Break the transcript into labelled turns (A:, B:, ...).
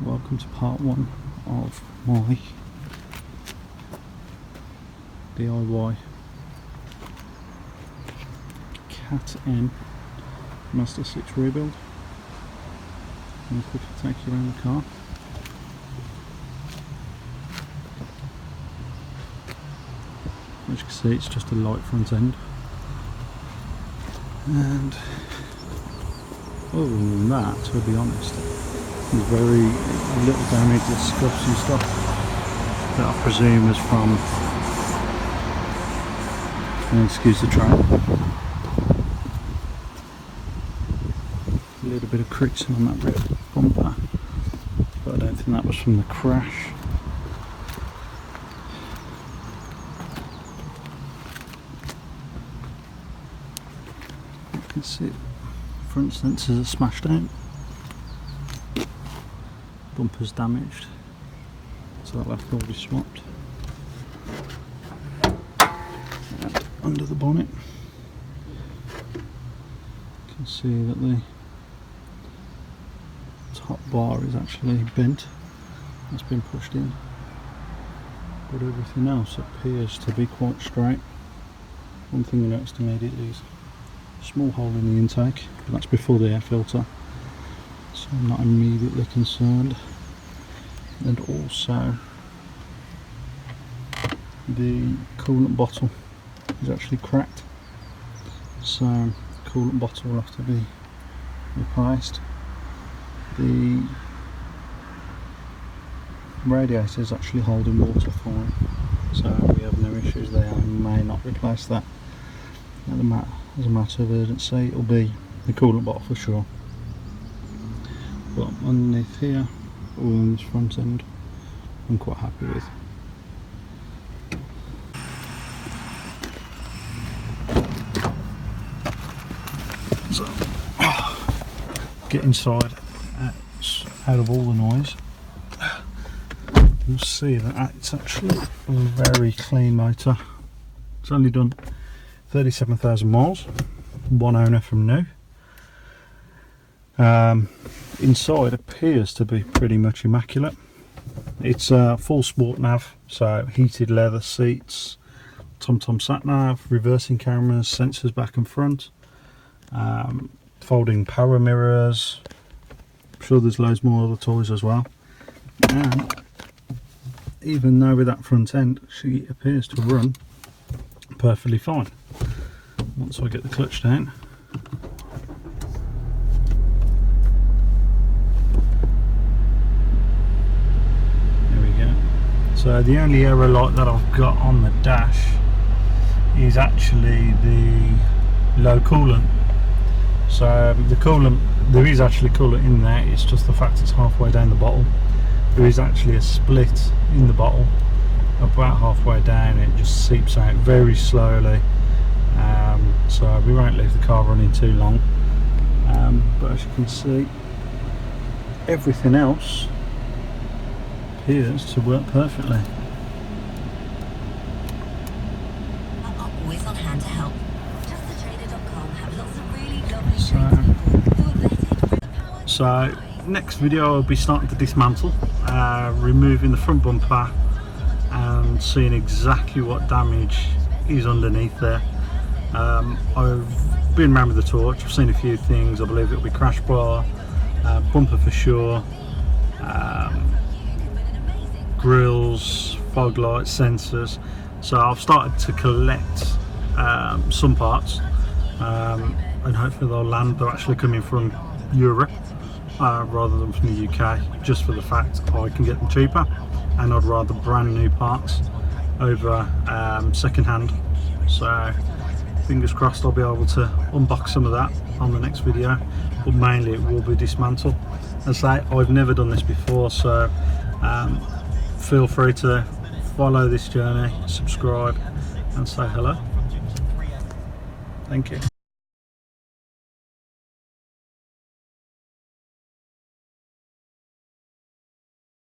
A: Welcome to part one of my DIY Cat M Mazda 6 rebuild. I'm going to quickly take you around the car. As you can see, it's just a light front end, and other than that, to be honest, there's very little damage, there's scuffs and stuff that I presume is from, and excuse the train, a little bit of creasing on that rear bumper, but I don't think that was from the crash. You can see front sensors are smashed out. Bumper's damaged, so that'll have to all be swapped. And under the bonnet, you can see that the top bar is actually bent. It's been pushed in, but everything else appears to be quite straight. One thing I noticed immediately is a small hole in the intake, but that's before the air filter, so I'm not immediately concerned. And also the coolant bottle is actually cracked, so the coolant bottle will have to be replaced. The radiator is actually holding water fine, so we have no issues there. I may not replace that as a matter of urgency. It'll be the coolant bottle for sure, but underneath here, all in this front end, I'm quite happy with. So, get inside, out of all the noise, you'll see that it's actually a very clean motor. It's only done 37,000 miles, one owner from new. Inside appears to be pretty much immaculate. It's a full sport nav, so heated leather seats, TomTom sat nav, reversing cameras, sensors back and front, folding power mirrors. I'm sure there's loads more other toys as well. And even though with that front end, she appears to run perfectly fine. Once I get the clutch down, so the only error light that I've got on the dash is actually the low coolant. So the coolant, there is actually coolant in there, it's just the fact it's halfway down the bottle. There is actually a split in the bottle about halfway down, it just seeps out very slowly. So we won't leave the car running too long, but as you can see, everything else appears to work perfectly.
B: Always on hand to help. JustTheTrader.com have lots of really lovely tradespeople.
A: So next video I'll be starting to dismantle, removing the front bumper and seeing exactly what damage is underneath there. I've been around with the torch, I've seen a few things. I believe it'll be crash bar, bumper for sure, grills, fog lights, sensors. So I've started to collect some parts, and hopefully they'll land. They're actually coming from Europe rather than from the UK, just for the fact I can get them cheaper, and I'd rather brand new parts over second hand. So fingers crossed I'll be able to unbox some of that on the next video, but mainly it will be dismantle. As I say, I've never done this before, so feel free to follow this journey, subscribe and say hello. Thank you.